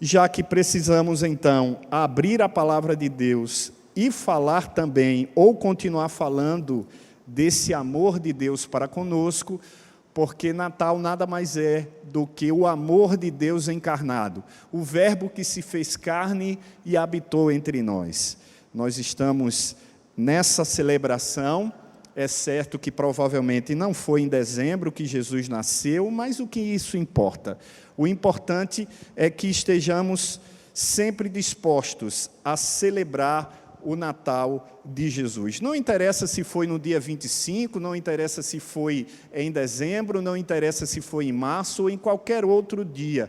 já que precisamos então abrir a palavra de Deus e falar também, ou continuar falando desse amor de Deus para conosco, porque Natal nada mais é do que o amor de Deus encarnado, o verbo que se fez carne e habitou entre nós. Nós estamos nessa celebração. É certo que provavelmente não foi em dezembro que Jesus nasceu, mas o que isso importa? O importante é que estejamos sempre dispostos a celebrar o Natal de Jesus. Não interessa se foi no dia 25, não interessa se foi em dezembro, não interessa se foi em março ou em qualquer outro dia.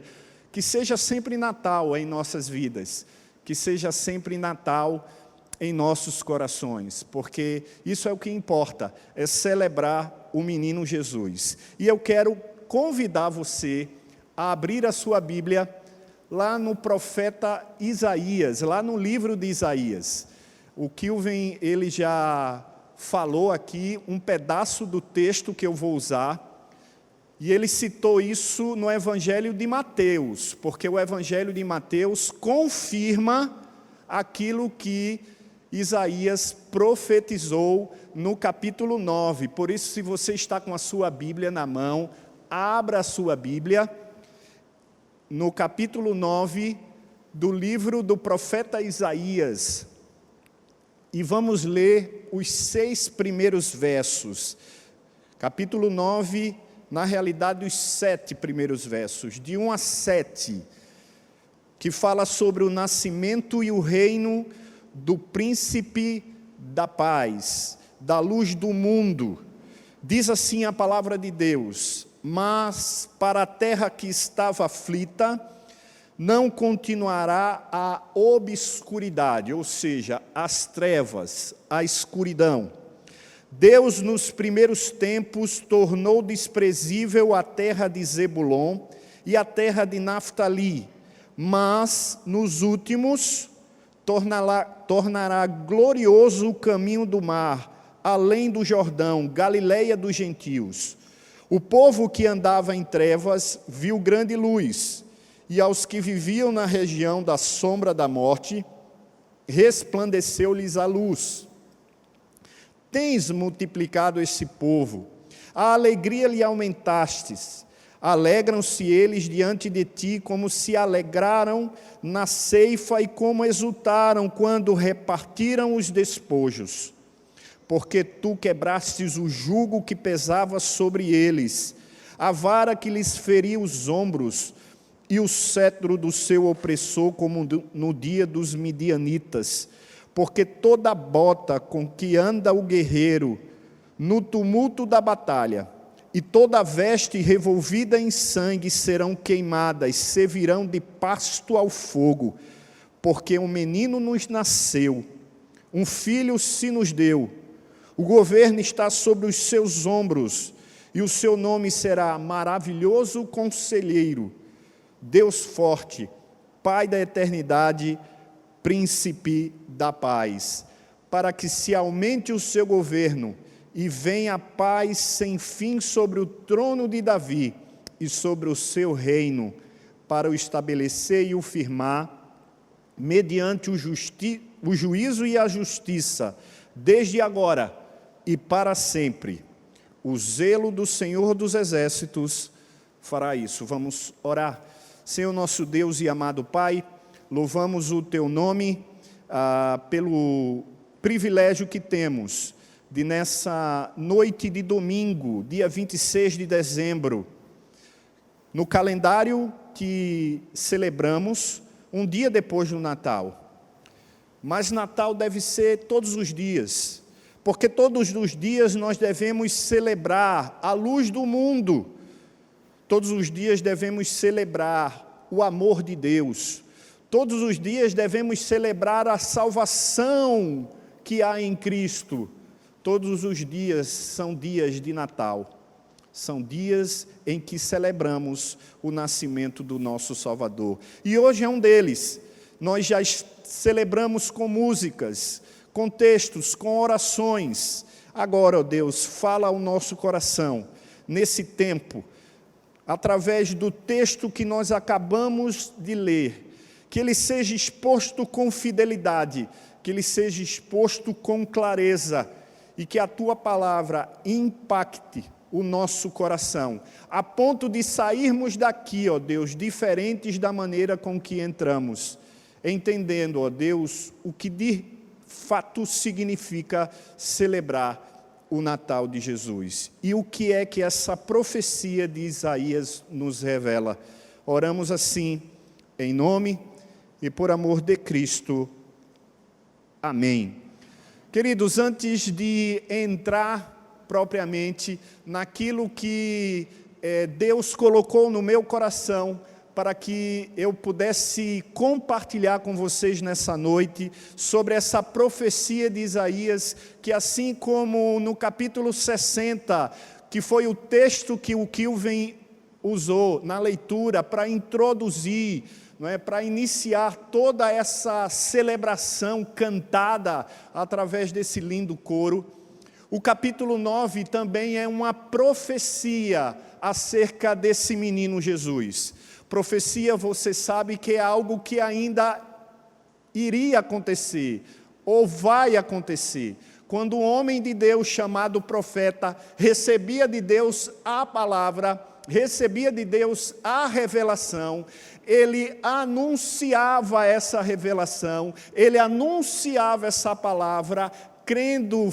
Que seja sempre Natal em nossas vidas, que seja sempre Natal em nossos corações, porque isso é o que importa, é celebrar o menino Jesus. E eu quero convidar você a abrir a sua Bíblia lá no profeta Isaías, lá no livro de Isaías. O Kilvin, ele já falou aqui um pedaço do texto que eu vou usar, e ele citou isso no Evangelho de Mateus, porque o Evangelho de Mateus confirma aquilo que Isaías profetizou no capítulo 9. Por isso, se você está com a sua Bíblia na mão, abra a sua Bíblia no capítulo 9 do livro do profeta Isaías. E vamos ler os 6 primeiros versos. Capítulo 9, na realidade, os 7 primeiros versos, de 1 a 7, que fala sobre o nascimento e o reino do príncipe da paz, da luz do mundo. Diz assim a palavra de Deus: mas para a terra que estava aflita, não continuará a obscuridade, ou seja, as trevas, a escuridão. Deus, nos primeiros tempos, tornou desprezível a terra de Zebulon e a terra de Naftali, mas nos últimos tornará glorioso o caminho do mar, além do Jordão, Galileia dos gentios. O povo que andava em trevas viu grande luz, e aos que viviam na região da sombra da morte, resplandeceu-lhes a luz. Tens multiplicado esse povo, a alegria lhe aumentastes. Alegram-se eles diante de ti, como se alegraram na ceifa e como exultaram quando repartiram os despojos. Porque tu quebrastes o jugo que pesava sobre eles, a vara que lhes feria os ombros, e o cetro do seu opressor, como no dia dos midianitas. Porque toda bota com que anda o guerreiro no tumulto da batalha, e toda veste revolvida em sangue serão queimadas, servirão de pasto ao fogo, porque um menino nos nasceu, um filho se nos deu, o governo está sobre os seus ombros, e o seu nome será Maravilhoso Conselheiro, Deus Forte, Pai da Eternidade, Príncipe da Paz, para que se aumente o seu governo, e venha a paz sem fim sobre o trono de Davi e sobre o seu reino, para o estabelecer e o firmar, mediante o juízo e a justiça, desde agora e para sempre. O zelo do Senhor dos Exércitos fará isso. Vamos orar. Senhor nosso Deus e amado Pai, louvamos o Teu nome pelo privilégio que temos de nessa noite de domingo, dia 26 de dezembro, no calendário que celebramos, um dia depois do Natal. Mas Natal deve ser todos os dias, porque todos os dias nós devemos celebrar a luz do mundo, todos os dias devemos celebrar o amor de Deus, todos os dias devemos celebrar a salvação que há em Cristo. Todos os dias são dias de Natal, são dias em que celebramos o nascimento do nosso Salvador. E hoje é um deles. Nós já celebramos com músicas, com textos, com orações. Agora, ó Deus, fala ao nosso coração, nesse tempo, através do texto que nós acabamos de ler, que ele seja exposto com fidelidade, que ele seja exposto com clareza, e que a tua palavra impacte o nosso coração, a ponto de sairmos daqui, ó Deus, diferentes da maneira com que entramos, entendendo, ó Deus, o que de fato significa celebrar o Natal de Jesus. E o que é que essa profecia de Isaías nos revela? Oramos assim, em nome e por amor de Cristo. Amém. Queridos, antes de entrar propriamente naquilo que Deus colocou no meu coração para que eu pudesse compartilhar com vocês nessa noite sobre essa profecia de Isaías, que assim como no capítulo 60, que foi o texto que o Kilvin usou na leitura para introduzir, não é, para iniciar toda essa celebração cantada através desse lindo coro. O capítulo 9 também é uma profecia acerca desse menino Jesus. Profecia, você sabe que é algo que ainda iria acontecer, ou vai acontecer. Quando um homem de Deus chamado profeta recebia de Deus a palavra, recebia de Deus a revelação, ele anunciava essa revelação, ele anunciava essa palavra, crendo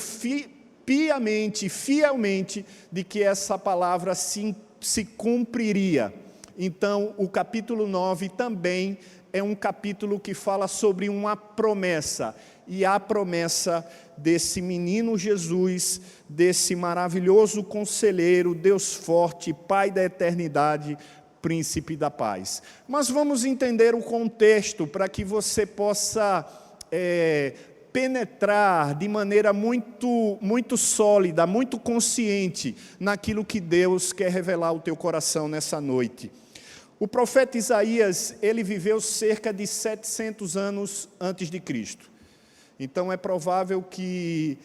piamente, fielmente, de que essa palavra se cumpriria. Então, o capítulo 9 também é um capítulo que fala sobre uma promessa, e a promessa desse menino Jesus, desse maravilhoso conselheiro, Deus forte, Pai da eternidade, Príncipe da paz. Mas vamos entender o contexto para que você possa penetrar de maneira muito sólida, muito consciente naquilo que Deus quer revelar ao teu coração nessa noite. O profeta Isaías, ele viveu cerca de 700 anos antes de Cristo. Então é provável que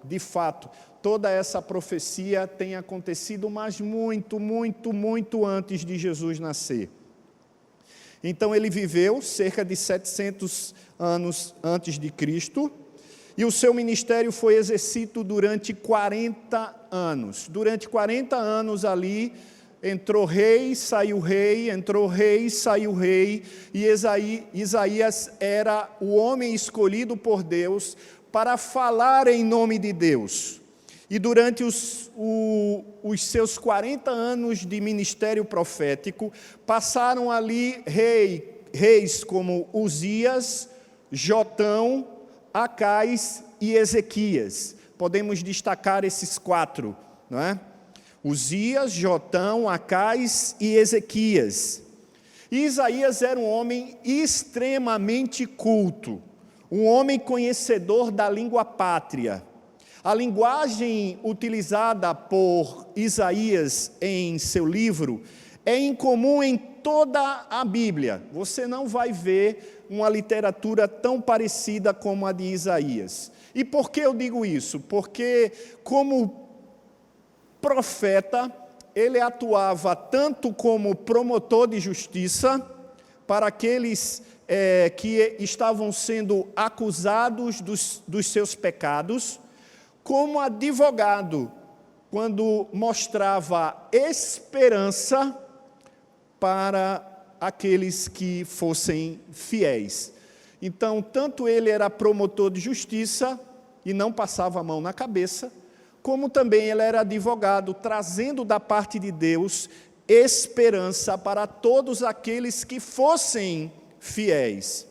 de fato, toda essa profecia tenha acontecido, mas muito antes de Jesus nascer. Então ele viveu cerca de 700 anos antes de Cristo, e o seu ministério foi exercido durante 40 anos. Durante 40 anos ali, entrou rei, saiu rei, entrou rei, saiu rei, e Isaías era o homem escolhido por Deus para falar em nome de Deus. E durante os seus 40 anos de ministério profético, passaram ali reis como Uzias, Jotão, Acais e Ezequias. Podemos destacar esses 4, não é? Uzias, Jotão, Acais e Ezequias. E Isaías era um homem extremamente culto, um homem conhecedor da língua pátria. A linguagem utilizada por Isaías em seu livro é incomum em toda a Bíblia. Você não vai ver uma literatura tão parecida como a de Isaías. E por que eu digo isso? Porque como profeta, ele atuava tanto como promotor de justiça para aqueles que estavam sendo acusados dos seus pecados, como advogado, quando mostrava esperança para aqueles que fossem fiéis. Então, tanto ele era promotor de justiça e não passava a mão na cabeça, como também ele era advogado, trazendo da parte de Deus esperança para todos aqueles que fossem fiéis.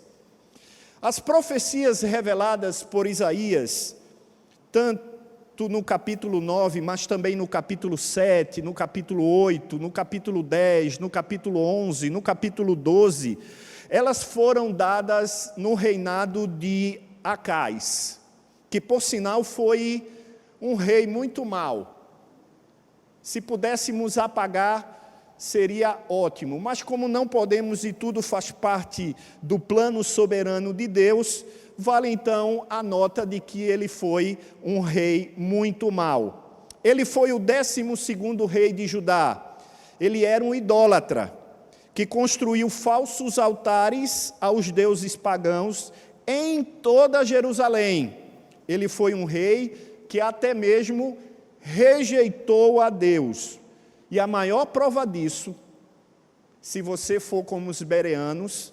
As profecias reveladas por Isaías, tanto no capítulo 9, mas também no capítulo 7, no capítulo 8, no capítulo 10, no capítulo 11, no capítulo 12, elas foram dadas no reinado de Acais, que por sinal foi um rei muito mau. Se pudéssemos apagar, seria ótimo, mas como não podemos e tudo faz parte do plano soberano de Deus, vale então a nota de que ele foi um rei muito mau. Ele foi o 12º rei de Judá. Ele era um idólatra, que construiu falsos altares aos deuses pagãos em toda Jerusalém. Ele foi um rei que até mesmo rejeitou a Deus. E a maior prova disso, se você for como os bereanos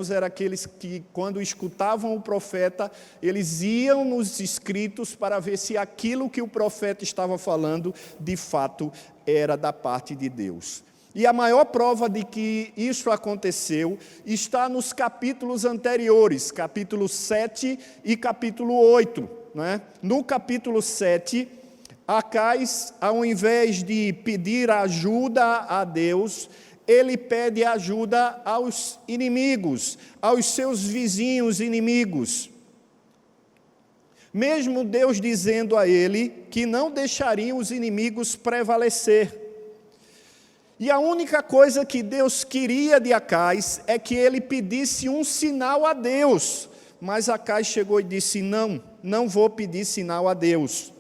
eram aqueles que, quando escutavam o profeta, eles iam nos escritos para ver se aquilo que o profeta estava falando, de fato, era da parte de Deus. E a maior prova de que isso aconteceu está nos capítulos anteriores, capítulo 7 e capítulo 8. Né? No capítulo 7, Acais, ao invés de pedir ajuda a Deus, ele pede ajuda aos inimigos, aos seus vizinhos inimigos. Mesmo Deus dizendo a ele que não deixaria os inimigos prevalecer. E a única coisa que Deus queria de Acais é que ele pedisse um sinal a Deus. Mas Acais chegou e disse: não vou pedir sinal a Deus.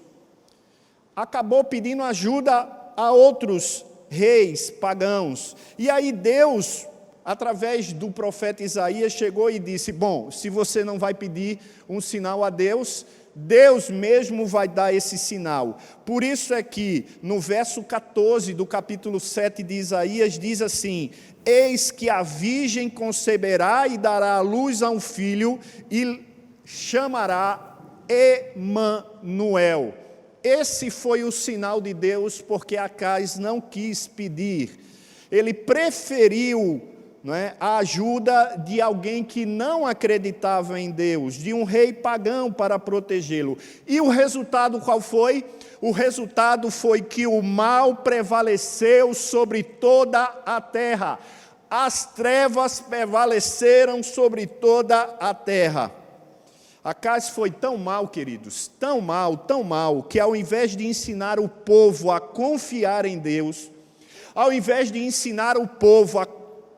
Acabou pedindo ajuda a outros reis pagãos. E aí Deus, através do profeta Isaías, chegou e disse: bom, se você não vai pedir um sinal a Deus, Deus mesmo vai dar esse sinal. Por isso é que no verso 14 do capítulo 7 de Isaías diz assim: eis que a virgem conceberá e dará à luz a um filho e chamará Emanuel. Esse foi o sinal de Deus, porque Acais não quis pedir. Ele preferiu, a ajuda de alguém que não acreditava em Deus, de um rei pagão para protegê-lo. E o resultado qual foi? O resultado foi que o mal prevaleceu sobre toda a terra. As trevas prevaleceram sobre toda a terra. Acais foi tão mal, queridos, tão mal, que ao invés de ensinar o povo a confiar em Deus, ao invés de ensinar o povo a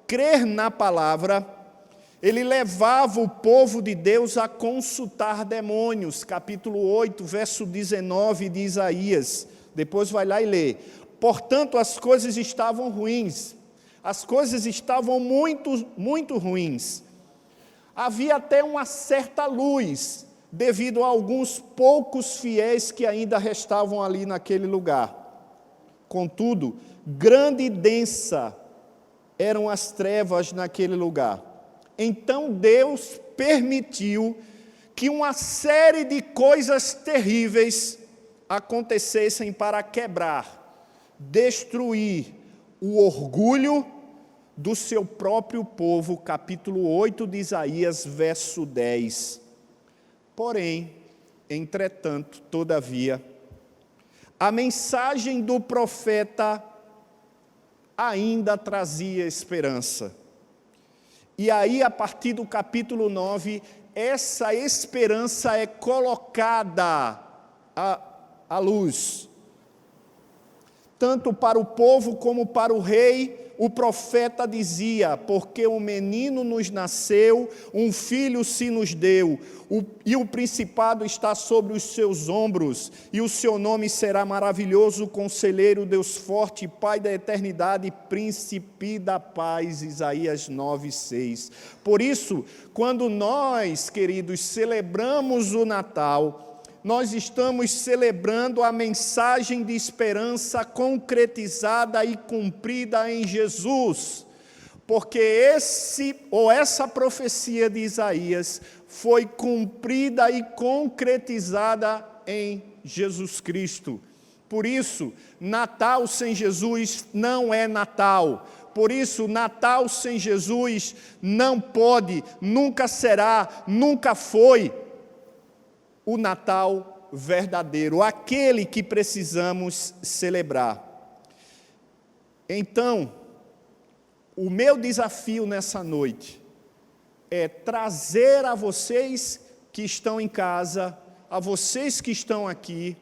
crer na palavra, ele levava o povo de Deus a consultar demônios. Capítulo 8, verso 19 de Isaías. Depois vai lá e lê. Portanto, as coisas estavam ruins. As coisas estavam muito ruins. Havia até uma certa luz, devido a alguns poucos fiéis que ainda restavam ali naquele lugar. Contudo, grande e densa eram as trevas naquele lugar. Então Deus permitiu que uma série de coisas terríveis acontecessem para quebrar, destruir o orgulho do seu próprio povo, capítulo 8 de Isaías, verso 10. Porém, entretanto, todavia, a mensagem do profeta ainda trazia esperança. E aí, a partir do capítulo 9, essa esperança é colocada à luz. Tanto para o povo como para o rei, o profeta dizia: porque um menino nos nasceu, um filho se nos deu, e o principado está sobre os seus ombros, e o seu nome será maravilhoso, conselheiro, Deus forte, Pai da eternidade, príncipe da paz. Isaías 9:6. Por isso, quando nós, queridos, celebramos o Natal, nós estamos celebrando a mensagem de esperança concretizada e cumprida em Jesus, porque essa profecia de Isaías foi cumprida e concretizada em Jesus Cristo. Por isso, Natal sem Jesus não é Natal. Por isso, Natal sem Jesus não pode, nunca será, nunca foi o Natal verdadeiro, aquele que precisamos celebrar. Então, o meu desafio nessa noite é trazer a vocês que estão em casa, a vocês que estão aqui,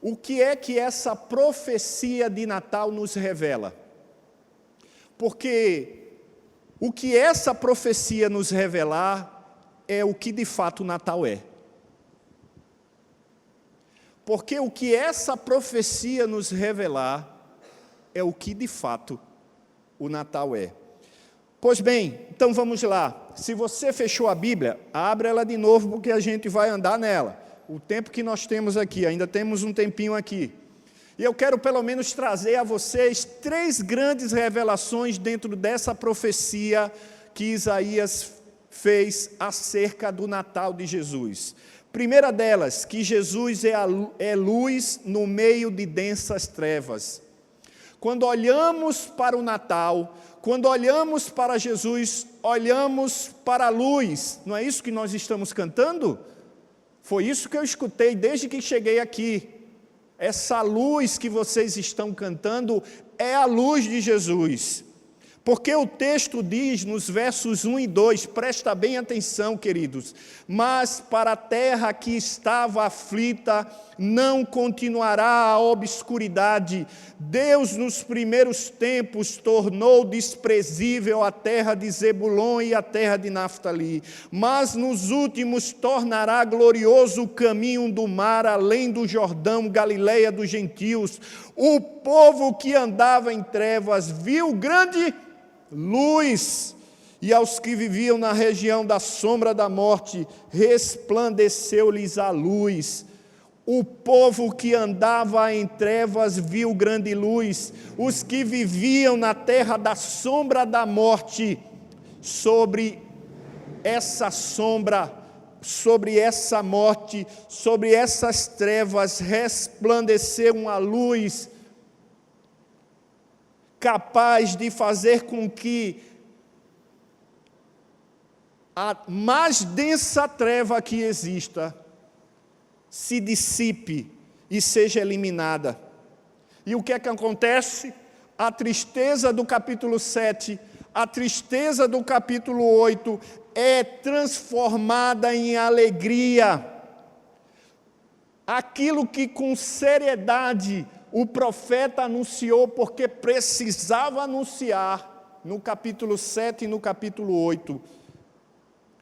o que é que essa profecia de Natal nos revela. Porque o que essa profecia nos revelar é o que de fato o Natal é. Porque o que essa profecia nos revelar é o que de fato o Natal é. Pois bem, então vamos lá. Se você fechou a Bíblia, abra ela de novo, porque a gente vai andar nela. O tempo que nós temos aqui, ainda temos um tempinho aqui. E eu quero pelo menos trazer a vocês 3 grandes revelações dentro dessa profecia que Isaías fez acerca do Natal de Jesus. Primeira delas, que Jesus é luz no meio de densas trevas. Quando olhamos para o Natal, quando olhamos para Jesus, olhamos para a luz. Não é isso que nós estamos cantando? Foi isso que eu escutei desde que cheguei aqui. Essa luz que vocês estão cantando é a luz de Jesus. Porque o texto diz nos versos 1 e 2, presta bem atenção, queridos, mas para a terra que estava aflita, não continuará a obscuridade. Deus nos primeiros tempos tornou desprezível a terra de Zebulon e a terra de Naftali, mas nos últimos tornará glorioso o caminho do mar, além do Jordão, Galileia dos gentios. O povo que andava em trevas viu grande luz, e aos que viviam na região da sombra da morte, resplandeceu-lhes a luz. O povo que andava em trevas viu grande luz. Os que viviam na terra da sombra da morte, sobre essa sombra, sobre essa morte, sobre essas trevas, resplandeceu uma luz capaz de fazer com que a mais densa treva que exista se dissipe e seja eliminada. E o que é que acontece? A tristeza do capítulo 7, a tristeza do capítulo 8 é transformada em alegria. Aquilo que com seriedade o profeta anunciou, porque precisava anunciar, no capítulo 7 e no capítulo 8,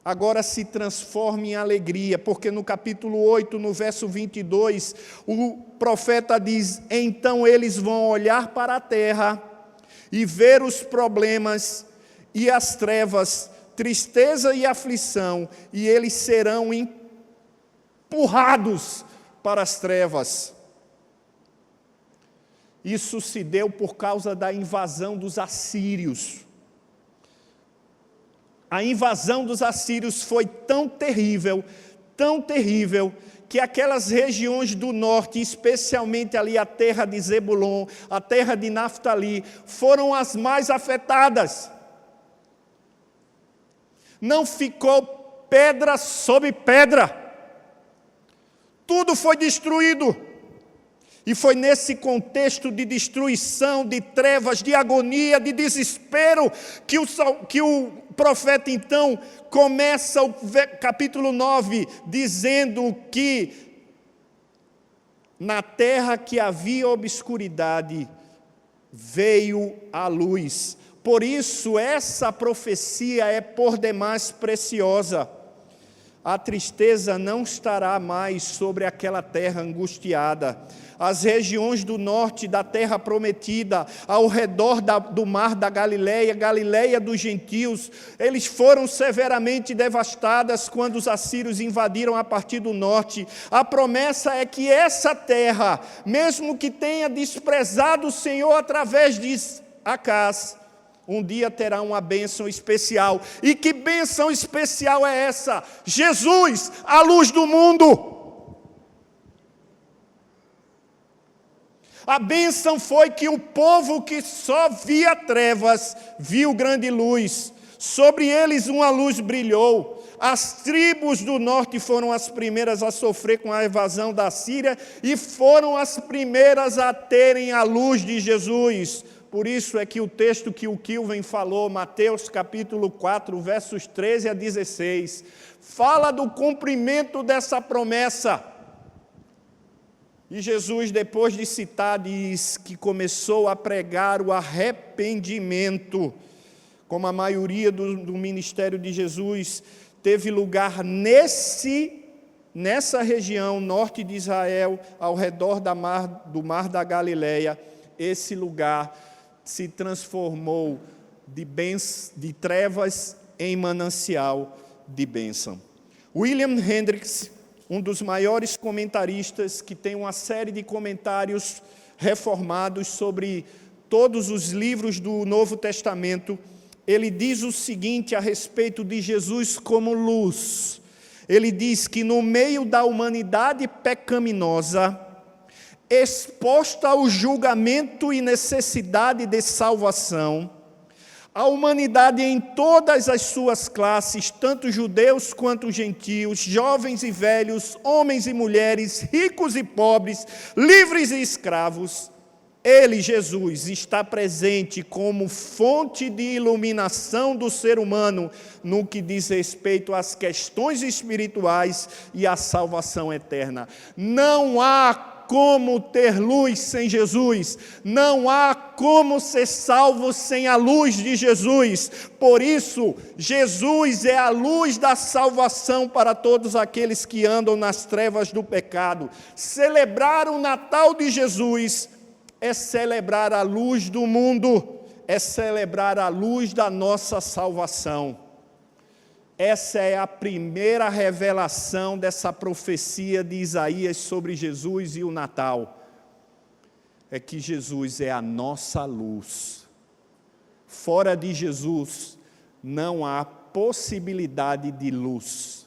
agora se transforma em alegria, porque no capítulo 8, no verso 22, o profeta diz: então eles vão olhar para a terra e ver os problemas e as trevas, tristeza e aflição, e eles serão empurrados para as trevas. Isso se deu por causa da invasão dos assírios. A invasão dos assírios foi tão terrível, que aquelas regiões do norte, especialmente ali a terra de Zebulon, a terra de Naftali, foram as mais afetadas. Não ficou pedra sobre pedra. Tudo foi destruído. E foi nesse contexto de destruição, de trevas, de agonia, de desespero, que o profeta então começa o capítulo 9, dizendo que na terra que havia obscuridade, veio a luz. Por isso, essa profecia é por demais preciosa. A tristeza não estará mais sobre aquela terra angustiada. As regiões do norte da terra prometida, ao redor do mar da Galileia, Galileia dos gentios, eles foram severamente devastadas quando os assírios invadiram a partir do norte. A promessa é que essa terra, mesmo que tenha desprezado o Senhor através de Acás, um dia terá uma bênção especial. E que bênção especial é essa? Jesus, a luz do mundo. A bênção foi que o povo que só via trevas, viu grande luz. Sobre eles uma luz brilhou. As tribos do norte foram as primeiras a sofrer com a invasão da Síria e foram as primeiras a terem a luz de Jesus. Por isso é que o texto que o Kilvin falou, Mateus capítulo 4, versos 13 a 16, fala do cumprimento dessa promessa. E Jesus, depois de citar, diz que começou a pregar o arrependimento, como a maioria do ministério de Jesus teve lugar nessa região norte de Israel, ao redor do mar da Galileia. Esse lugar se transformou de trevas em manancial de bênção. William Hendricks, um dos maiores comentaristas, que tem uma série de comentários reformados sobre todos os livros do Novo Testamento, ele diz o seguinte a respeito de Jesus como luz. Ele diz que no meio da humanidade pecaminosa, exposta ao julgamento e necessidade de salvação, a humanidade em todas as suas classes, tanto judeus quanto gentios, jovens e velhos, homens e mulheres, ricos e pobres, livres e escravos, ele, Jesus, está presente como fonte de iluminação do ser humano no que diz respeito às questões espirituais e à salvação eterna. Não há como ter luz sem Jesus, não há como ser salvo sem a luz de Jesus. Por isso, Jesus é a luz da salvação para todos aqueles que andam nas trevas do pecado. Celebrar o Natal de Jesus é celebrar a luz do mundo, é celebrar a luz da nossa salvação. Essa é a primeira revelação dessa profecia de Isaías sobre Jesus e o Natal. É que Jesus é a nossa luz. Fora de Jesus, não há possibilidade de luz.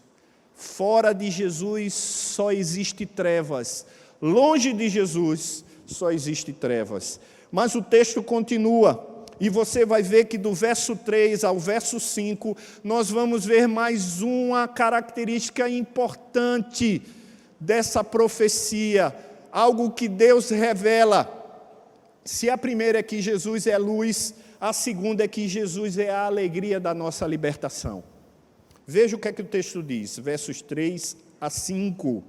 Fora de Jesus, só existe trevas. Longe de Jesus, só existe trevas. Mas o texto continua. E você vai ver que do verso 3 ao verso 5, nós vamos ver mais uma característica importante dessa profecia, algo que Deus revela. Se a primeira é que Jesus é luz, a segunda é que Jesus é a alegria da nossa libertação. Veja o que é que o texto diz, versos 3 a 5.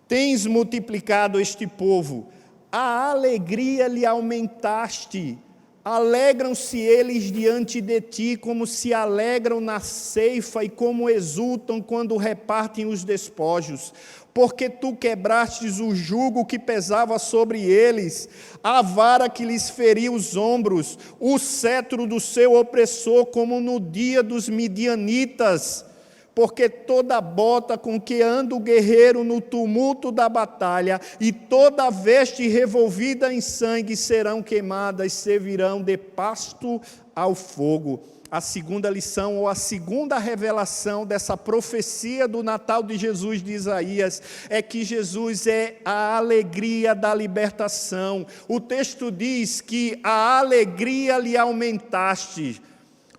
Tens multiplicado este povo, a alegria lhe aumentaste, alegram-se eles diante de ti, como se alegram na ceifa e como exultam quando repartem os despojos. Porque tu quebrastes o jugo que pesava sobre eles, a vara que lhes feria os ombros, o cetro do seu opressor, como no dia dos midianitas. Porque toda bota com que anda o guerreiro no tumulto da batalha e toda veste revolvida em sangue serão queimadas, servirão de pasto ao fogo. A segunda lição, ou a segunda revelação dessa profecia do Natal de Jesus de Isaías, é que Jesus é a alegria da libertação. O texto diz que a alegria lhe aumentaste.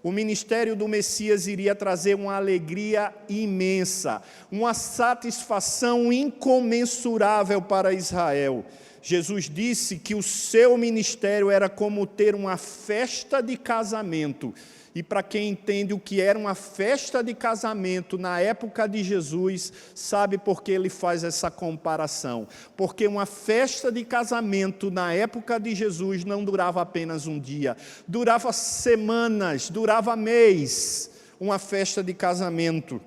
O ministério do Messias iria trazer uma alegria imensa, uma satisfação incomensurável para Israel. Jesus disse que o seu ministério era como ter uma festa de casamento. E para quem entende o que era uma festa de casamento na época de Jesus, sabe por que ele faz essa comparação. Porque uma festa de casamento na época de Jesus não durava apenas um dia, durava semanas, durava mês, uma festa de casamento.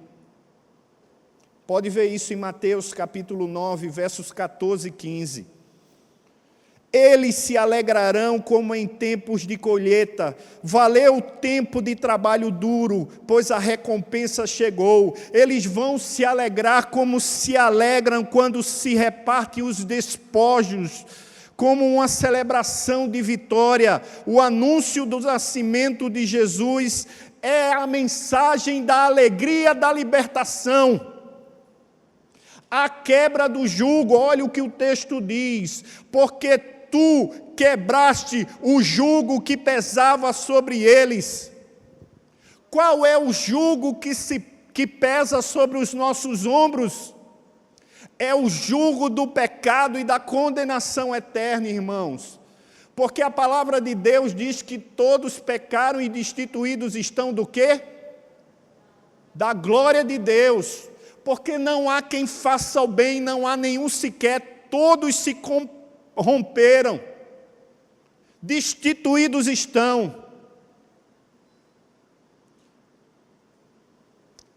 Pode ver isso em Mateus capítulo 9, versos 14 e 15. Eles se alegrarão como em tempos de colheita. Valeu o tempo de trabalho duro, pois a recompensa chegou. Eles vão se alegrar como se alegram quando se repartem os despojos, como uma celebração de vitória. O anúncio do nascimento de Jesus é a mensagem da alegria da libertação. A quebra do jugo, olha o que o texto diz, porque tu quebraste o jugo que pesava sobre eles. Qual é o jugo que pesa sobre os nossos ombros? É o jugo do pecado e da condenação eterna, irmãos. Porque a palavra de Deus diz que todos pecaram e destituídos estão do quê? Da glória de Deus. Porque não há quem faça o bem, não há nenhum sequer, todos se romperam, destituídos estão.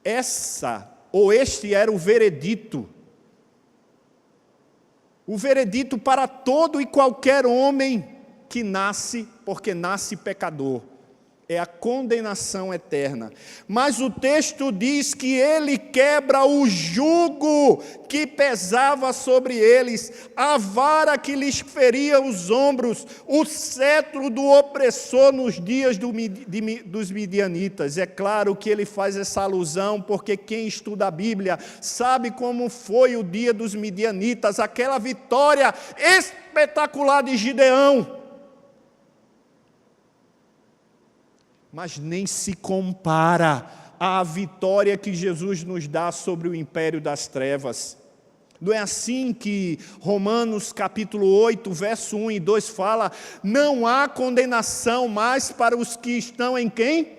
Este era o veredito para todo e qualquer homem que nasce porque nasce pecador. É a condenação eterna. Mas o texto diz que ele quebra o jugo que pesava sobre eles, a vara que lhes feria os ombros, o cetro do opressor nos dias dos midianitas. É claro que ele faz essa alusão, porque quem estuda a Bíblia sabe como foi o dia dos midianitas, aquela vitória espetacular de Gideão. Mas nem se compara à vitória que Jesus nos dá sobre o império das trevas. Não é assim que Romanos capítulo 8, verso 1 e 2 fala: não há condenação mais para os que estão em quem?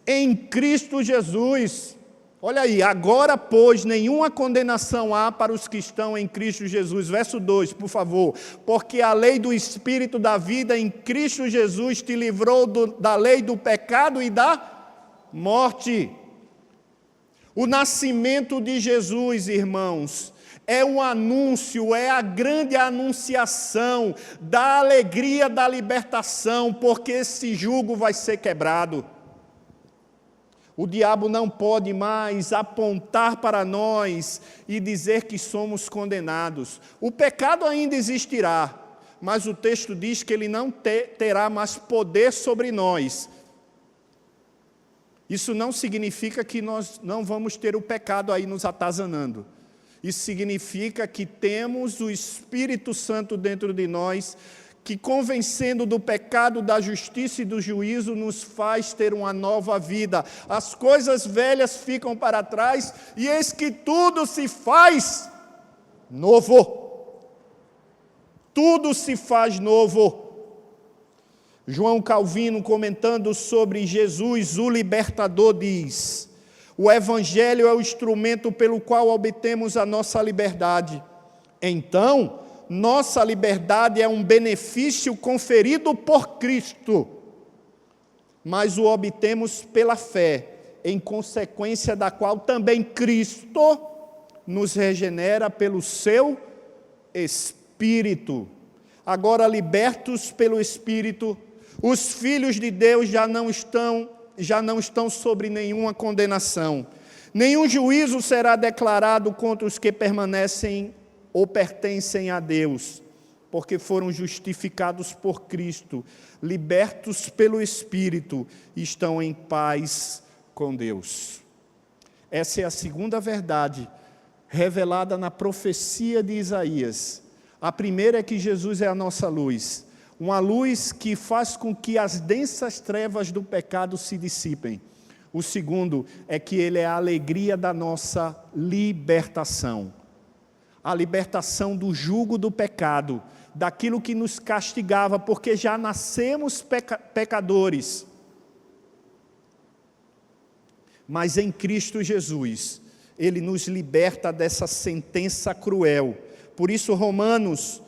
Em Cristo Jesus. Olha aí, agora, pois, nenhuma condenação há para os que estão em Cristo Jesus. Verso 2, por favor. Porque a lei do Espírito da vida em Cristo Jesus te livrou da lei do pecado e da morte. O nascimento de Jesus, irmãos, é um anúncio, é a grande anunciação da alegria da libertação, porque esse jugo vai ser quebrado. O diabo não pode mais apontar para nós e dizer que somos condenados. O pecado ainda existirá, mas o texto diz que ele não terá mais poder sobre nós. Isso não significa que nós não vamos ter o pecado aí nos atazanando. Isso significa que temos o Espírito Santo dentro de nós, que convencendo do pecado, da justiça e do juízo, nos faz ter uma nova vida. As coisas velhas ficam para trás, e eis que tudo se faz novo. Tudo se faz novo. João Calvino, comentando sobre Jesus, o libertador, diz: o Evangelho é o instrumento pelo qual obtemos a nossa liberdade. Então, nossa liberdade é um benefício conferido por Cristo, mas o obtemos pela fé, em consequência da qual também Cristo nos regenera pelo seu Espírito. Agora, libertos pelo Espírito, os filhos de Deus já não estão sobre nenhuma condenação. Nenhum juízo será declarado contra os que permanecem ou pertencem a Deus, porque foram justificados por Cristo, libertos pelo Espírito, e estão em paz com Deus. Essa é a segunda verdade revelada na profecia de Isaías. A primeira é que Jesus é a nossa luz, uma luz que faz com que as densas trevas do pecado se dissipem. O segundo é que ele é a alegria da nossa libertação. A libertação do jugo do pecado, daquilo que nos castigava, porque já nascemos pecadores. Mas em Cristo Jesus, Ele nos liberta dessa sentença cruel. Por isso Romanos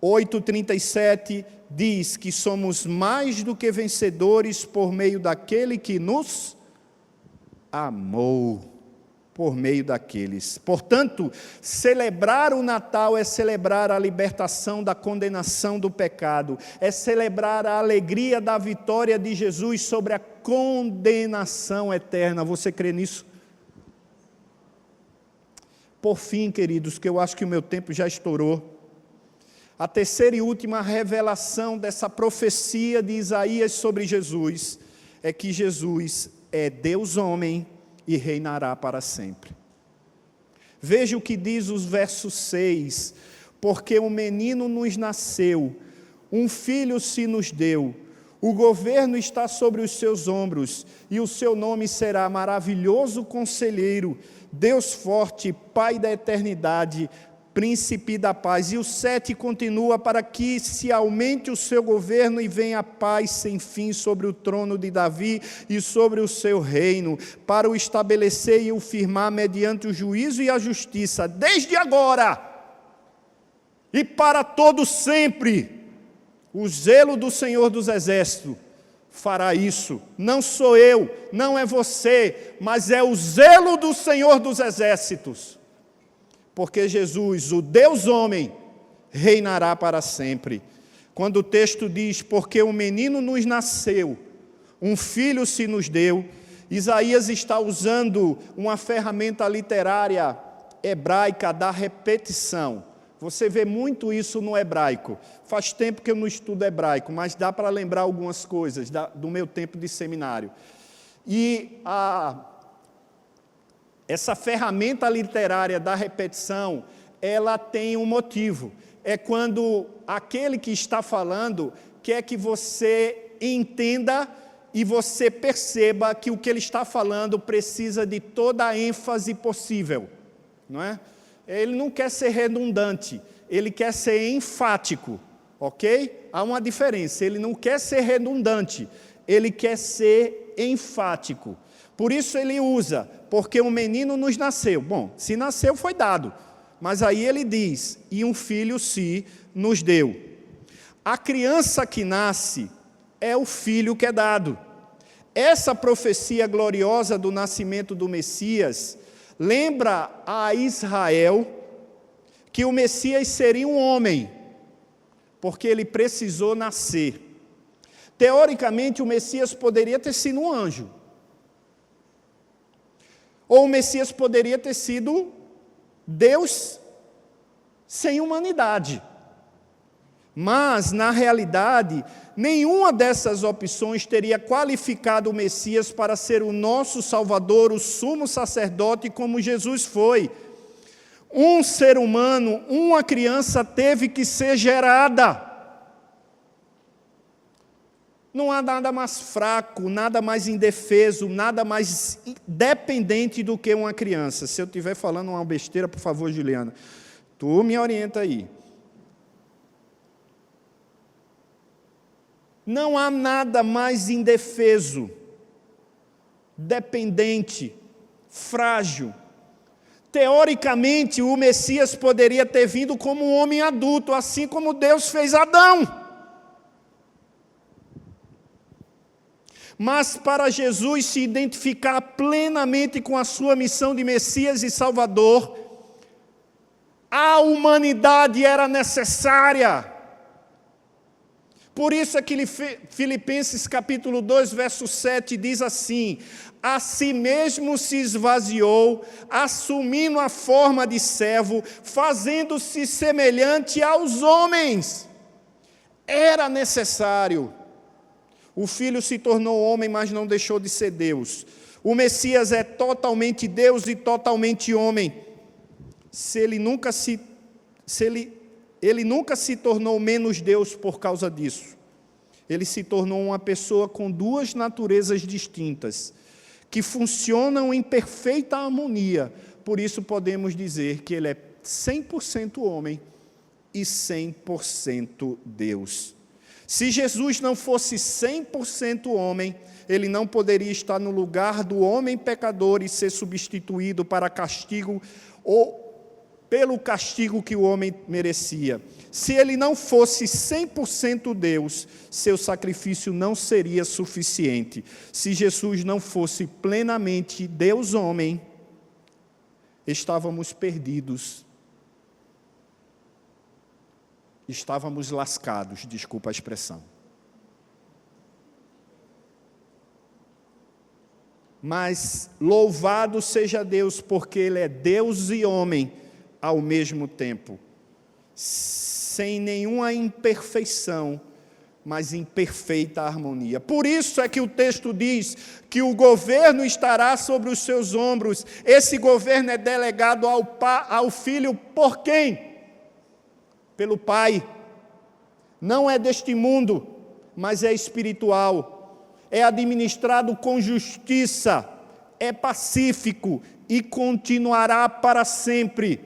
8,37 diz que somos mais do que vencedores por meio daquele que nos amou. Por meio daqueles. Portanto, celebrar o Natal é celebrar a libertação da condenação do pecado, é celebrar a alegria da vitória de Jesus sobre a condenação eterna. Você crê nisso? Por fim, queridos, que eu acho que o meu tempo já estourou, a terceira e última revelação dessa profecia de Isaías sobre Jesus é que Jesus é Deus homem e reinará para sempre. Veja o que diz os versos 6, porque um menino nos nasceu, um filho se nos deu, o governo está sobre os seus ombros, e o seu nome será Maravilhoso Conselheiro, Deus Forte, Pai da Eternidade, Príncipe da Paz. E o 7 continua: para que se aumente o seu governo e venha a paz sem fim sobre o trono de Davi e sobre o seu reino, para o estabelecer e o firmar mediante o juízo e a justiça, desde agora e para todo sempre. O zelo do Senhor dos Exércitos fará isso. Não sou eu, não é você, mas é o zelo do Senhor dos Exércitos. Porque Jesus, o Deus homem, reinará para sempre. quando o texto diz, porque um menino nos nasceu, um filho se nos deu, Isaías está usando uma ferramenta literária hebraica da repetição. Você vê muito isso no hebraico. Faz tempo que eu não estudo hebraico, mas dá para lembrar algumas coisas do meu tempo de seminário. E essa ferramenta literária da repetição, ela tem um motivo. É quando aquele que está falando quer que você entenda e você perceba que o que ele está falando precisa de toda a ênfase possível, não é? Ele não quer ser redundante, ele quer ser enfático, ok? Há uma diferença, ele não quer ser redundante, ele quer ser enfático. Por isso ele usa, porque um menino nos nasceu. Bom, se nasceu foi dado, mas aí ele diz, e um filho se nos deu. A criança que nasce é o filho que é dado. Essa profecia gloriosa do nascimento do Messias lembra a Israel que o Messias seria um homem, porque ele precisou nascer. Teoricamente, o Messias poderia ter sido um anjo. Ou o Messias poderia ter sido Deus sem humanidade. Mas, na realidade, nenhuma dessas opções teria qualificado o Messias para ser o nosso Salvador, o sumo sacerdote, como Jesus foi. Um ser humano, uma criança teve que ser gerada. Não há nada mais fraco, nada mais indefeso, nada mais dependente do que uma criança. Se eu estiver falando uma besteira, por favor, Juliana, tu me orienta aí. Não há nada mais indefeso, dependente, frágil. Teoricamente, o Messias poderia ter vindo como um homem adulto, assim como Deus fez Adão. Mas para Jesus se identificar plenamente com a sua missão de Messias e Salvador, a humanidade era necessária. Por isso é que Filipenses capítulo 2, verso 7 diz assim, a si mesmo se esvaziou, assumindo a forma de servo, fazendo-se semelhante aos homens. Era necessário. O Filho se tornou homem, mas não deixou de ser Deus. O Messias é totalmente Deus e totalmente homem. Ele nunca se tornou menos Deus por causa disso. Ele se tornou uma pessoa com duas naturezas distintas, que funcionam em perfeita harmonia. Por isso podemos dizer que ele é 100% homem e 100% Deus. Se Jesus não fosse 100% homem, ele não poderia estar no lugar do homem pecador e ser substituído para castigo ou pelo castigo que o homem merecia. Se ele não fosse 100% Deus, seu sacrifício não seria suficiente. Se Jesus não fosse plenamente Deus-homem, estávamos perdidos. Estávamos lascados, desculpa a expressão. Mas louvado seja Deus, porque Ele é Deus e homem ao mesmo tempo, sem nenhuma imperfeição, mas em perfeita harmonia. Por isso é que o texto diz que o governo estará sobre os seus ombros. Esse governo é delegado ao Filho por quem? Pelo Pai. Não é deste mundo, mas é espiritual. É administrado com justiça, é pacífico e continuará para sempre.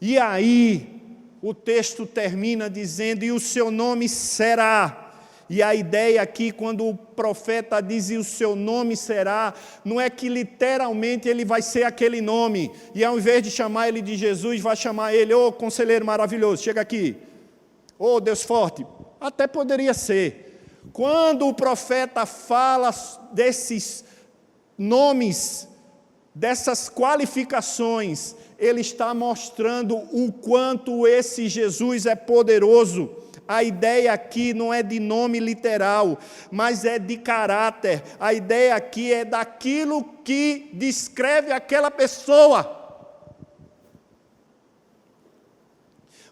E aí, o texto termina dizendo, e o seu nome será. E a ideia aqui, quando o profeta diz, e o seu nome será, não é que literalmente ele vai ser aquele nome, e ao invés de chamar ele de Jesus, vai chamar ele, ô conselheiro maravilhoso, chega aqui, ô Deus forte, até poderia ser. Quando o profeta fala desses nomes, dessas qualificações, ele está mostrando o quanto esse Jesus é poderoso. A ideia aqui não é de nome literal, mas é de caráter. A ideia aqui é daquilo que descreve aquela pessoa.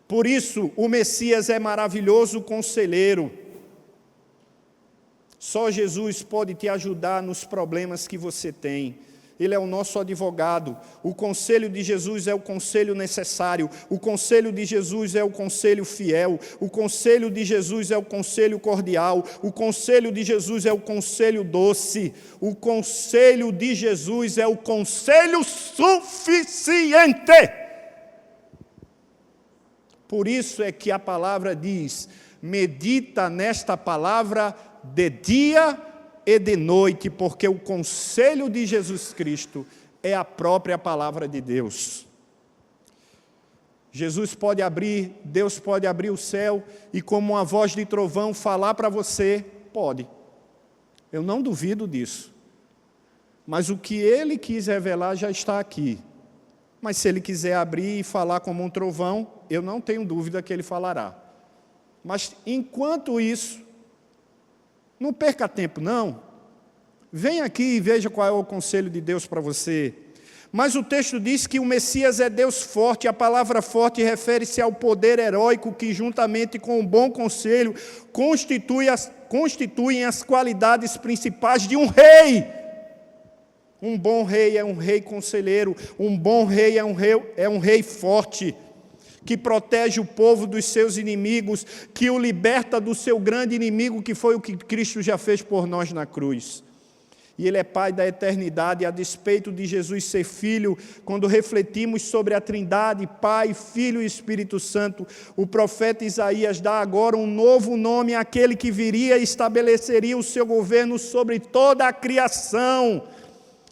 Por isso, o Messias é maravilhoso conselheiro. Só Jesus pode te ajudar nos problemas que você tem. Ele é o nosso advogado. O conselho de Jesus é o conselho necessário. O conselho de Jesus é o conselho fiel. O conselho de Jesus é o conselho cordial. O conselho de Jesus é o conselho doce. O conselho de Jesus é o conselho suficiente. Por isso é que a palavra diz: medita nesta palavra de dia e de noite, porque o conselho de Jesus Cristo é a própria palavra de Deus. Jesus pode abrir, Deus pode abrir o céu e, como uma voz de trovão, falar para você, pode. Eu não duvido disso. Mas o que Ele quis revelar já está aqui. Mas se Ele quiser abrir e falar como um trovão, eu não tenho dúvida que Ele falará. Mas, enquanto isso, não perca tempo, não. Venha aqui e veja qual é o conselho de Deus para você. Mas o texto diz que o Messias é Deus forte. A palavra forte refere-se ao poder heróico que, juntamente com o bom conselho, constituem as qualidades principais de um rei. Um bom rei é um rei conselheiro. Um bom rei é um rei forte, que protege o povo dos seus inimigos, que o liberta do seu grande inimigo, que foi o que Cristo já fez por nós na cruz. E Ele é Pai da eternidade, a despeito de Jesus ser Filho. Quando refletimos sobre a Trindade, Pai, Filho e Espírito Santo, o profeta Isaías dá agora um novo nome àquele que viria e estabeleceria o seu governo sobre toda a criação.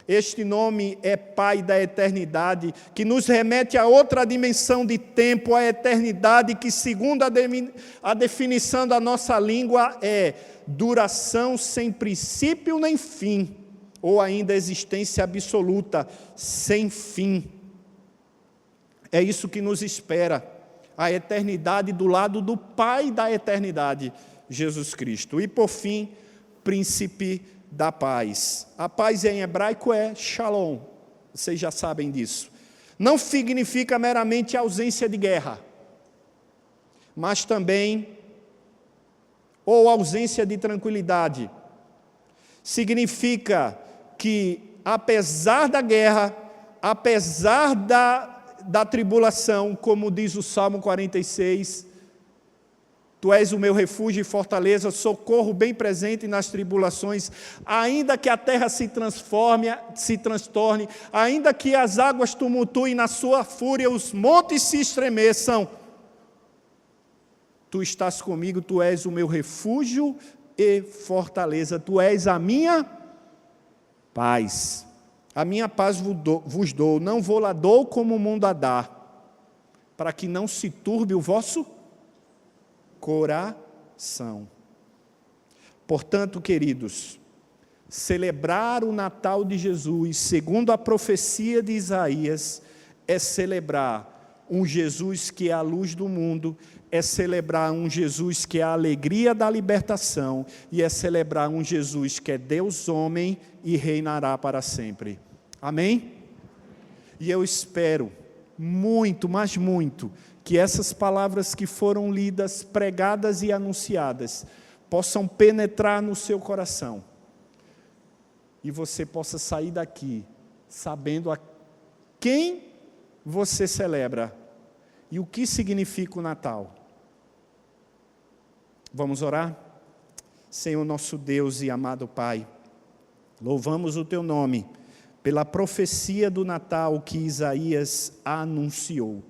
Este nome é Pai da eternidade, que nos remete a outra dimensão de tempo, a eternidade, que, segundo a definição da nossa língua, é duração sem princípio nem fim, ou ainda existência absoluta, sem fim. É isso que nos espera, a eternidade do lado do Pai da eternidade, Jesus Cristo. E, por fim, príncipe da paz. A paz em hebraico é shalom, vocês já sabem disso. Não significa meramente ausência de guerra, mas também, ou ausência de tranquilidade. Significa que, apesar da guerra, apesar da tribulação, como diz o Salmo 46, Tu és o meu refúgio e fortaleza, socorro bem presente nas tribulações, ainda que a terra se transtorne, ainda que as águas tumultuem na sua fúria, os montes se estremeçam. Tu estás comigo, Tu és o meu refúgio e fortaleza, Tu és a minha paz. A minha paz vos dou, não vou lá dou como o mundo a dá, para que não se turbe o vosso coração. Portanto, queridos, celebrar o Natal de Jesus, segundo a profecia de Isaías, é celebrar um Jesus que é a luz do mundo, é celebrar um Jesus que é a alegria da libertação, e é celebrar um Jesus que é Deus homem e reinará para sempre. Amém? E eu espero muito, mas muito, que essas palavras que foram lidas, pregadas e anunciadas, possam penetrar no seu coração, e você possa sair daqui sabendo a quem você celebra e o que significa o Natal. Vamos orar? Senhor nosso Deus e amado Pai, louvamos o Teu nome pela profecia do Natal que Isaías anunciou.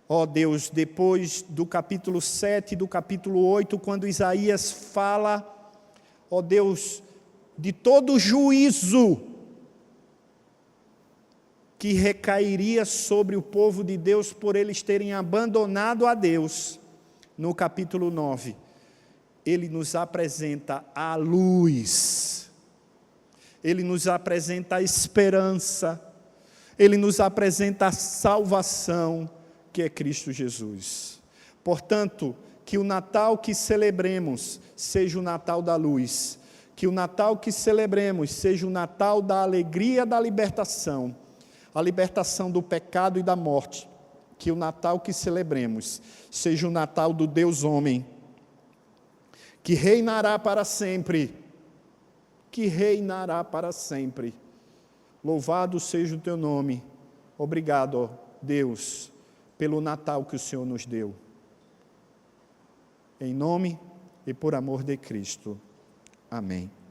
Ó Deus, depois do capítulo 7, do capítulo 8, quando Isaías fala, ó Deus, de todo o juízo que recairia sobre o povo de Deus por eles terem abandonado a Deus, no capítulo 9, ele nos apresenta a luz, ele nos apresenta a esperança, ele nos apresenta a salvação, que é Cristo Jesus. Portanto, que o Natal que celebremos seja o Natal da luz, que o Natal que celebremos seja o Natal da alegria da libertação, a libertação do pecado e da morte, que o Natal que celebremos seja o Natal do Deus homem, que reinará para sempre, que reinará para sempre. Louvado seja o teu nome. Obrigado, ó Deus, pelo Natal que o Senhor nos deu. Em nome e por amor de Cristo. Amém.